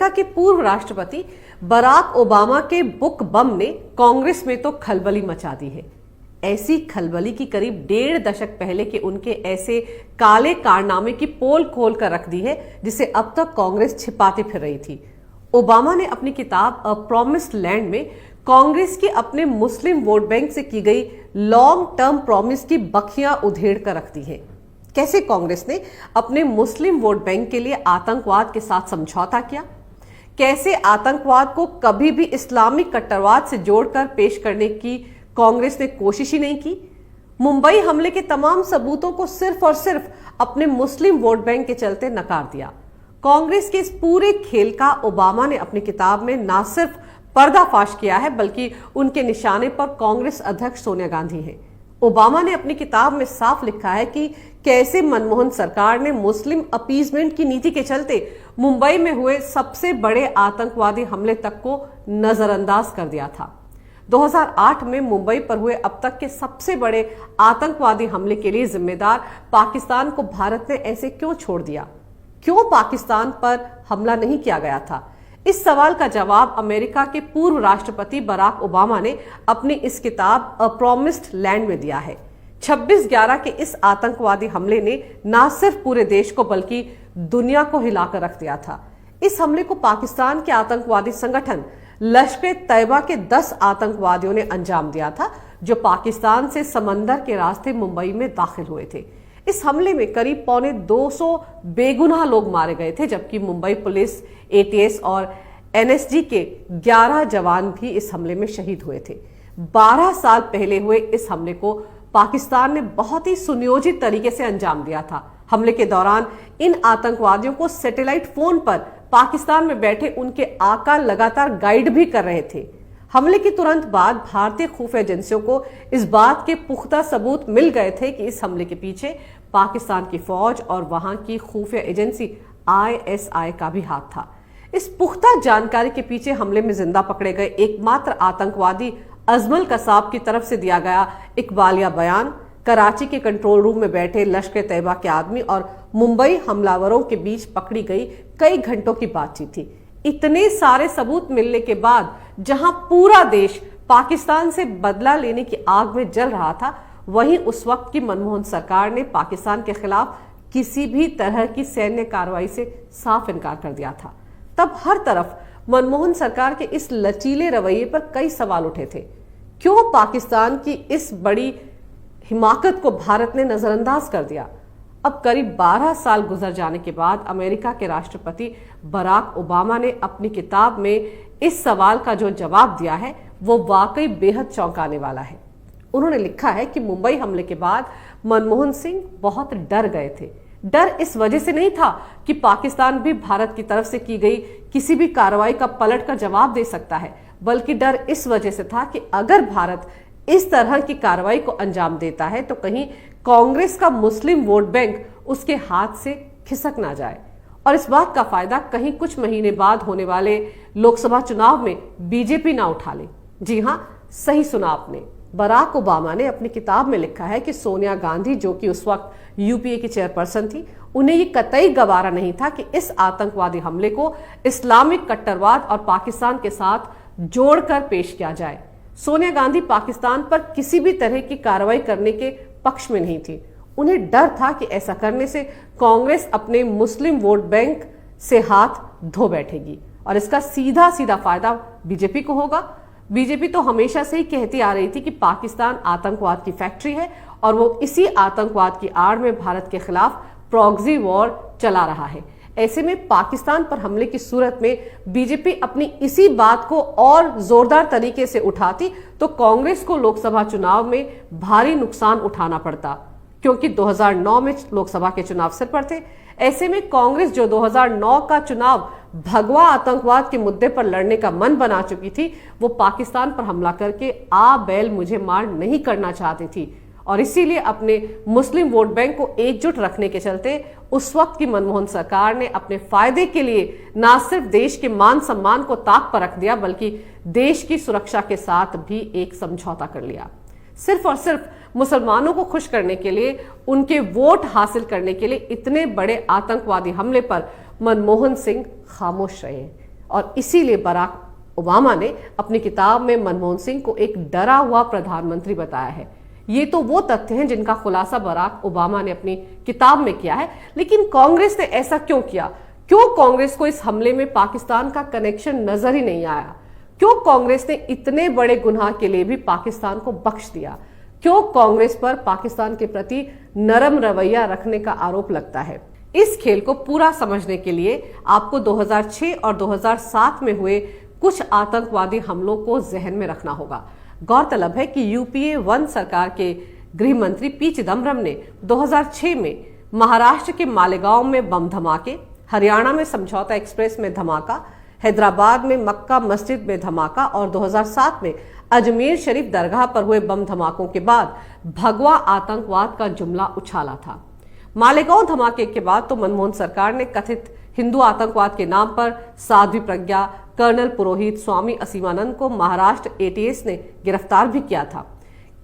America के पूर्व राष्ट्रपति बराक ओबामा के बुक बम ने कांग्रेस में तो खलबली मचा दी है। ऐसी खलबली की करीब 1.5 दशक पहले के उनके ऐसे काले कारनामे की पोल खोल कर रख दी है जिसे अब तक कांग्रेस छिपाते फिर रही थी। ओबामा ने अपनी किताब अ प्रॉमिस्ड लैंड में कांग्रेस की अपने मुस्लिम वोट बैंक से की गई लॉन्ग टर्म प्रॉमिस की बखियां उधेड़ कर रख दी है। कैसे कांग्रेस ने अपने मुस्लिम वोट बैंक के लिए आतंकवाद के साथ समझौता किया, कैसे आतंकवाद को कभी भी इस्लामिक कट्टरवाद से जोड़कर पेश करने की कांग्रेस ने कोशिश ही नहीं की। मुंबई हमले के तमाम सबूतों को सिर्फ और सिर्फ अपने मुस्लिम वोट बैंक के चलते नकार दिया। कांग्रेस के इस पूरे खेल का ओबामा ने अपनी किताब में न सिर्फ पर्दाफाश किया है बल्कि उनके निशाने पर कांग्रेस अध्यक्ष सोनिया गांधी हैं। ओबामा ने अपनी किताब में साफ लिखा है कि कैसे मनमोहन सरकार ने मुस्लिम अपीजमेंट की नीति के चलते मुंबई में हुए सबसे बड़े आतंकवादी हमले तक को नजरअंदाज कर दिया था। 2008 में मुंबई पर हुए अब तक के सबसे बड़े आतंकवादी हमले के लिए जिम्मेदार पाकिस्तान को भारत ने ऐसे क्यों छोड़ दिया? क्यों पाकिस्तान पर हमला नहीं किया गया था? इस सवाल का जवाब अमेरिका के पूर्व राष्ट्रपति बराक ओबामा ने अपनी इस किताब अ प्रॉमिस्ड लैंड में दिया है। 26/11 के इस आतंकवादी हमले ने न सिर्फ पूरे देश को बल्कि दुनिया को हिलाकर रख दिया था। इस हमले को पाकिस्तान के आतंकवादी संगठन लश्कर-ए-तैयबा के 10 आतंकवादियों ने अंजाम दिया था, जो पाकिस्तान से समंदर के रास्ते मुंबई में दाखिल हुए थे। इस हमले में करीब 250 बेगुनाह लोग मारे गए थे, जबकि मुंबई पुलिस, एटीएस और एनएसजी के 11 जवान भी इस हमले में शहीद हुए थे। 12 साल पहले हुए इस हमले को पाकिस्तान ने बहुत ही सुनियोजित तरीके से अंजाम दिया था। हमले के दौरान इन आतंकवादियों को सैटेलाइट फोन पर पाकिस्तान में बैठे उनके आका लगातार गाइड भी कर रहे थे। हमले के तुरंत बाद भारतीय खुफिया एजेंसियों को इस बात के पुख्ता सबूत मिल गए थे कि इस हमले के पीछे पाकिस्तान की फौज और वहां की खुफिया एजेंसी आईएसआई का भी हाथ था। इस पुख्ता जानकारी के पीछे हमले में जिंदा पकड़े गए एकमात्र आतंकवादी अजमल कसाब की तरफ से दिया गया इकबालिया बयान, कराची के कंट्रोल रूम में बैठे लश्कर-ए-तैयबा के आदमी और मुंबई हमलावरों के बीच पकड़ी गई कई घंटों की बातचीत थी। इतने सारे सबूत मिलने के बाद जहां पूरा देश पाकिस्तान से बदला लेने की आग में जल रहा था, वहीं उस वक्त की मनमोहन सरकार ने पाकिस्तान के खिलाफ किसी भी तरह की सैन्य कार्रवाई से साफ इनकार कर दिया था। तब हर तरफ मनमोहन सरकार के इस लचीले रवैये पर कई सवाल उठे थे। क्यों पाकिस्तान की इस बड़ी हिमाकत को भारत ने नजरअंदाज कर दिया? अब करीब 12 साल गुजर जाने के बाद अमेरिका के राष्ट्रपति बराक ओबामा ने अपनी किताब में इस सवाल का जो जवाब दिया है वो वाकई बेहद चौंकाने वाला है। उन्होंने लिखा है कि मुंबई हमले के बाद मनमोहन सिंह बहुत डर गए थे। डर इस वजह से नहीं था कि पाकिस्तान भी भारत की तरफ से की गई किसी भी कार्रवाई का पलट कर जवाब दे सकता है, बल्कि डर इस वजह से था कि अगर भारत इस तरह की कार्रवाई को अंजाम देता है तो कहीं कांग्रेस का मुस्लिम वोट बैंक उसके हाथ से खिसक ना जाए और इस बात का फायदा कहीं कुछ महीने बाद होने वाले लोकसभा चुनाव में बीजेपी ना उठा ले। जी हां, सही सुना आपने। बराक ओबामा ने अपनी किताब में लिखा है कि सोनिया गांधी, जो कि उस वक्त यूपीए की चेयरपर्सन थी, उन्हें ये कतई गवारा नहीं था कि इस आतंकवादी हमले को इस्लामिक कट्टरवाद और पाकिस्तान के साथ जोड़कर पेश किया जाए। सोनिया गांधी पाकिस्तान पर किसी भी तरह की कार्रवाई करने के पक्ष में नहीं थी। उन्हें डर था कि ऐसा करने से कांग्रेस अपने मुस्लिम वोट बैंक से हाथ धो बैठेगी और इसका सीधा सीधा फायदा बीजेपी को होगा। बीजेपी तो हमेशा से ही कहती आ रही थी कि पाकिस्तान आतंकवाद की फैक्ट्री है और वो इसी आतंकवाद की आड़ में भारत के खिलाफ प्रॉक्सी वॉर चला रहा है। ऐसे में पाकिस्तान पर हमले की सूरत में बीजेपी अपनी इसी बात को और जोरदार तरीके से उठाती तो कांग्रेस को लोकसभा चुनाव में भारी नुकसान उठाना पड़ता, क्योंकि 2009 में लोकसभा के चुनाव सिर पर थे। ऐसे में कांग्रेस, जो 2009 का चुनाव भगवा आतंकवाद के मुद्दे पर लड़ने का मन बना चुकी थी, वो पाकिस्तान पर हमला करके आ बैल मुझे मार नहीं करना चाहती थी और इसीलिए अपने मुस्लिम वोट बैंक को एकजुट रखने के चलते उस वक्त की मनमोहन सरकार ने अपने फायदे के लिए न सिर्फ देश के मान सम्मान को ताक पर रख दिया, बल्कि देश की सुरक्षा के साथ भी एक समझौता कर लिया। सिर्फ और सिर्फ मुसलमानों को खुश करने के लिए, उनके वोट हासिल करने के लिए इतने बड़े आतंकवादी हमले पर मनमोहन सिंह खामोश रहे। और इसीलिए बराक ओबामा ने अपनी किताब में मनमोहन सिंह को एक डरा हुआ प्रधानमंत्री बताया है। ये तो वो तथ्य हैं जिनका खुलासा बराक ओबामा ने अपनी किताब में किया है। लेकिन कांग्रेस ने ऐसा क्यों किया? क्यों कांग्रेस को इस हमले में पाकिस्तान का कनेक्शन नजर ही नहीं आया? क्यों कांग्रेस ने इतने बड़े गुनाह के लिए भी पाकिस्तान को बख्श दिया? क्यों कांग्रेस पर पाकिस्तान के प्रति नरम रवैया रखने का आरोप लगता है? इस खेल को पूरा समझने के लिए आपको 2006 और 2007 में हुए कुछ आतंकवादी हमलों को जहन में रखना होगा। गौरतलब है कि यूपीए 1 सरकार के गृह मंत्री पी चिदम्बरम ने 2006 में महाराष्ट्र के मालेगांव में बम धमाके, हरियाणा में समझौता एक्सप्रेस में धमाका, हैदराबाद में मक्का मस्जिद में धमाका और 2007 में अजमेर शरीफ दरगाह पर हुए बम धमाकों के बाद भगवा आतंकवाद का जुमला उछाला था। मालेगांव धमाके के बाद तो मनमोहन सरकार ने कथित हिंदू आतंकवाद के नाम पर साध्वी प्रज्ञा, कर्नल पुरोहित, स्वामी असीमानंद को महाराष्ट्र एटीएस ने गिरफ्तार भी किया था।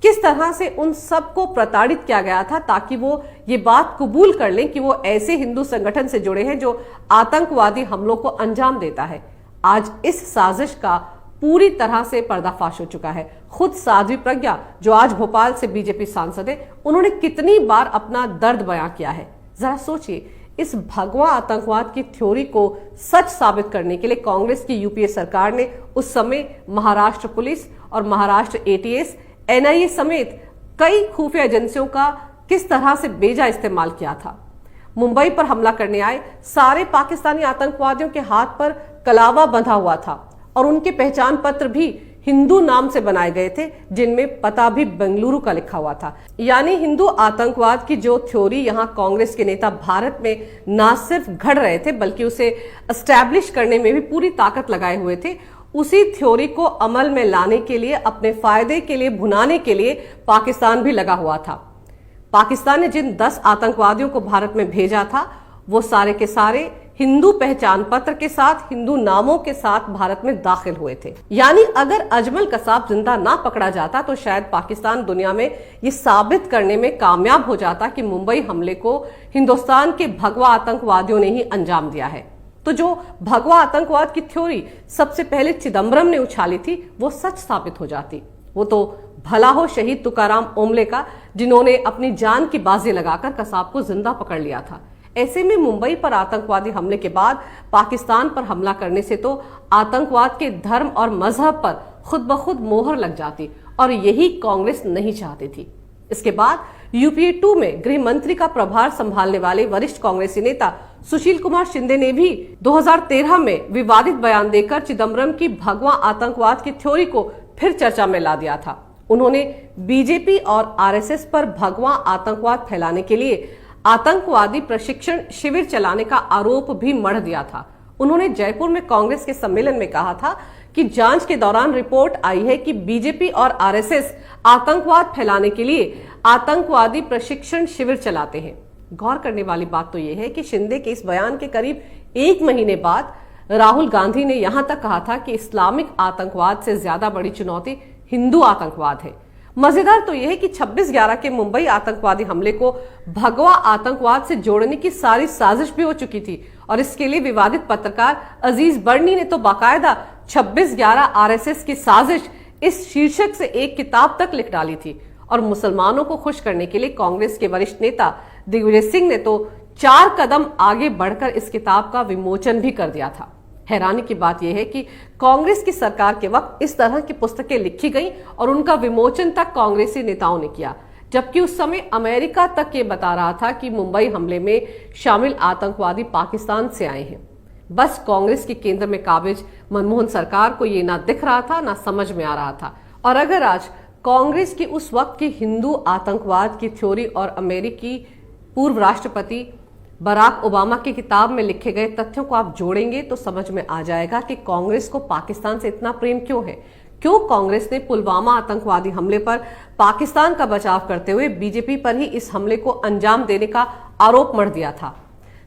किस तरह से उन सबको प्रताड़ित किया गया था ताकि वो ये बात कबूल कर लें कि वो ऐसे हिंदू संगठन से जुड़े हैं जो आतंकवादी हमलों को अंजाम देता है। आज इस साजिश का पूरी तरह से पर्दाफाश हो चुका है। खुद साध्वी प्रज्ञा, जो आज भोपाल से बीजेपी सांसद है, उन्होंने कितनी बार अपना दर्द बयां किया है। जरा सोचिए, इस भगवा आतंकवाद की थ्योरी को सच साबित करने के लिए कांग्रेस की यूपीए सरकार ने उस समय महाराष्ट्र पुलिस और महाराष्ट्र एटीएस, एनआईए समेत कई खुफिया एजेंसियों का किस तरह से बेजा इस्तेमाल किया था। मुंबई पर हमला करने आए सारे पाकिस्तानी आतंकवादियों के हाथ पर कलावा बंधा हुआ था और उनके पहचान पत्र भी हिंदू नाम से बनाए गए थे, जिनमें पता भी बेंगलुरु का लिखा हुआ था। यानी हिंदू आतंकवाद की जो थ्योरी यहाँ कांग्रेस के नेता भारत में ना सिर्फ घड़ रहे थे बल्कि उसे एस्टैब्लिश करने में भी पूरी ताकत लगाए हुए थे, उसी थ्योरी को अमल में लाने के लिए, अपने फायदे के लिए, भुनाने के लिए पाकिस्तान भी लगा हुआ था। पाकिस्तान ने जिन 10 आतंकवादियों को भारत में भेजा था वो सारे के सारे हिंदू पहचान पत्र के साथ, हिंदू नामों के साथ भारत में दाखिल हुए थे। यानी अगर अजमल कसाब जिंदा ना पकड़ा जाता तो शायद पाकिस्तान दुनिया में ये साबित करने में कामयाब हो जाता कि मुंबई हमले को हिंदुस्तान के भगवा आतंकवादियों ने ही अंजाम दिया है। तो जो भगवा आतंकवाद की थ्योरी सबसे पहले चिदम्बरम ने उछाली थी वो सच साबित हो जाती। वो तो भला हो शहीद तुकाराम ओमले का, जिन्होंने अपनी जान की बाजी लगाकर कसाब को जिंदा पकड़ लिया था। ऐसे में मुंबई पर आतंकवादी हमले के बाद पाकिस्तान पर हमला करने से तो आतंकवाद के धर्म और मजहब पर खुद ब खुद मोहर लग जाती और यही कांग्रेस नहीं चाहती थी। इसके बाद यूपीए 2 में गृह मंत्री का प्रभार संभालने वाले वरिष्ठ कांग्रेसी नेता सुशील कुमार शिंदे ने भी 2013 में विवादित बयान देकर चिदम्बरम की भगवा आतंकवाद की थ्योरी को फिर चर्चा में ला दिया था। उन्होंने बीजेपी और आरएसएस पर भगवा आतंकवाद फैलाने के लिए आतंकवादी प्रशिक्षण शिविर चलाने का आरोप भी मढ़ दिया था। उन्होंने जयपुर में कांग्रेस के सम्मेलन में कहा था कि जांच के दौरान रिपोर्ट आई है कि बीजेपी और आरएसएस आतंकवाद फैलाने के लिए आतंकवादी प्रशिक्षण शिविर चलाते हैं। गौर करने वाली बात तो यह है कि शिंदे के इस बयान के करीब 1 महीने बाद राहुल गांधी ने यहां तक कहा था कि इस्लामिक आतंकवाद से ज्यादा बड़ी चुनौती हिंदू आतंकवाद है। मजेदार तो यह है कि 26/11 के मुंबई आतंकवादी हमले को भगवा आतंकवाद से जोड़ने की सारी साजिश भी हो चुकी थी और इसके लिए विवादित पत्रकार अजीज बर्नी ने तो बाकायदा 26/11 आरएसएस की साजिश इस शीर्षक से एक किताब तक लिख डाली थी। और मुसलमानों को खुश करने के लिए कांग्रेस के वरिष्ठ नेता दिग्विजय सिंह ने तो 4 कदम आगे बढ़कर इस किताब का विमोचन भी कर दिया था। हैरानी की बात यह है कि कांग्रेस की सरकार के वक्त इस तरह की पुस्तकें लिखी गई और उनका विमोचन तक कांग्रेसी नेताओं ने किया, जबकि उस समय अमेरिका तक ये बता रहा था कि मुंबई हमले में शामिल आतंकवादी पाकिस्तान से आए हैं। बस कांग्रेस के केंद्र में काबिज मनमोहन सरकार को ये ना दिख रहा था ना समझ में आ रहा था। और अगर आज कांग्रेस की उस वक्त की हिंदू आतंकवाद की थ्योरी और अमेरिकी पूर्व राष्ट्रपति बराक ओबामा की किताब में लिखे गए तथ्यों को आप जोड़ेंगे तो समझ में आ जाएगा कि कांग्रेस को पाकिस्तान से इतना प्रेम क्यों है। क्यों कांग्रेस ने पुलवामा आतंकवादी हमले पर पाकिस्तान का बचाव करते हुए बीजेपी पर ही इस हमले को अंजाम देने का आरोप मढ़ दिया था।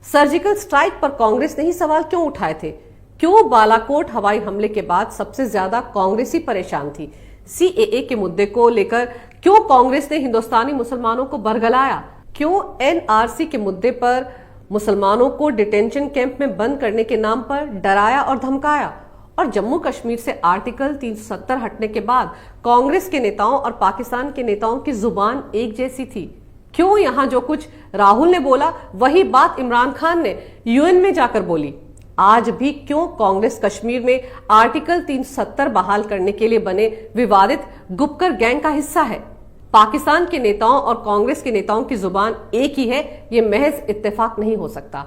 सर्जिकल स्ट्राइक पर कांग्रेस ने ही सवाल क्यों उठाए थे। क्यों बालाकोट हवाई हमले के बाद सबसे ज्यादा कांग्रेसी परेशान थी। सीएए के मुद्दे को लेकर क्यों कांग्रेस ने हिंदुस्तानी मुसलमानों को बरगलाया। क्यों एनआरसी के मुद्दे पर मुसलमानों को डिटेंशन कैंप में बंद करने के नाम पर डराया और धमकाया। और जम्मू कश्मीर से आर्टिकल 370 हटने के बाद कांग्रेस के नेताओं और पाकिस्तान के नेताओं की जुबान एक जैसी थी। क्यों यहां जो कुछ राहुल ने बोला वही बात इमरान खान ने यूएन में जाकर बोली। आज भी क्यों कांग्रेस कश्मीर में आर्टिकल 370 बहाल करने के लिए बने विवादित गुपकर गैंग का हिस्सा है। पाकिस्तान के नेताओं और कांग्रेस के नेताओं की जुबान एक ही है, ये महज इत्तेफाक नहीं हो सकता।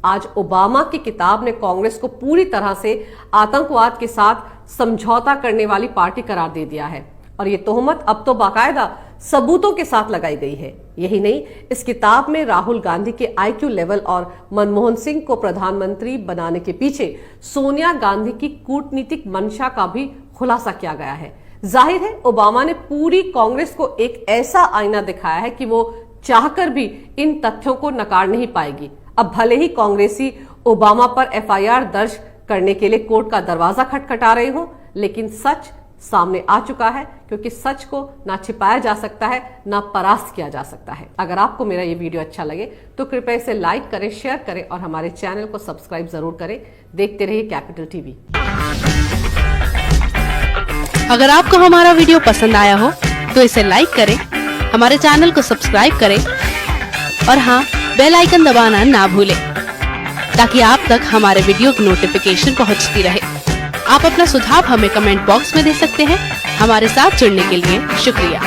आज ओबामा की किताब ने कांग्रेस को पूरी तरह से आतंकवाद के साथ समझौता करने वाली पार्टी करार दे दिया है और ये तोहमत अब तो बाकायदा सबूतों के साथ लगाई गई है। यही नहीं, इस किताब में राहुल गांधी के आईक्यू लेवल और मनमोहन सिंह को प्रधानमंत्री बनाने के पीछे सोनिया गांधी की कूटनीतिक मंशा का भी खुलासा किया गया है। जाहिर है ओबामा ने पूरी कांग्रेस को एक ऐसा आईना दिखाया है कि वो चाहकर भी इन तथ्यों को नकार नहीं पाएगी। अब भले ही कांग्रेसी ओबामा पर एफआईआर दर्ज करने के लिए कोर्ट का दरवाजा खटखटा रहे हो, लेकिन सच सामने आ चुका है, क्योंकि सच को ना छिपाया जा सकता है ना परास्त किया जा सकता है। अगर आपको मेरा ये वीडियो अच्छा लगे तो कृपया इसे लाइक करें, शेयर करें और हमारे चैनल को सब्सक्राइब जरूर करें। देखते रहिए कैपिटल टीवी। अगर आपको हमारा वीडियो पसंद आया हो तो इसे लाइक करें, हमारे चैनल को सब्सक्राइब करें और हाँ, बेल आइकन दबाना ना भूलें ताकि आप तक हमारे वीडियो की नोटिफिकेशन पहुंचती रहे। आप अपना सुझाव हमें कमेंट बॉक्स में दे सकते हैं। हमारे साथ जुड़ने के लिए शुक्रिया।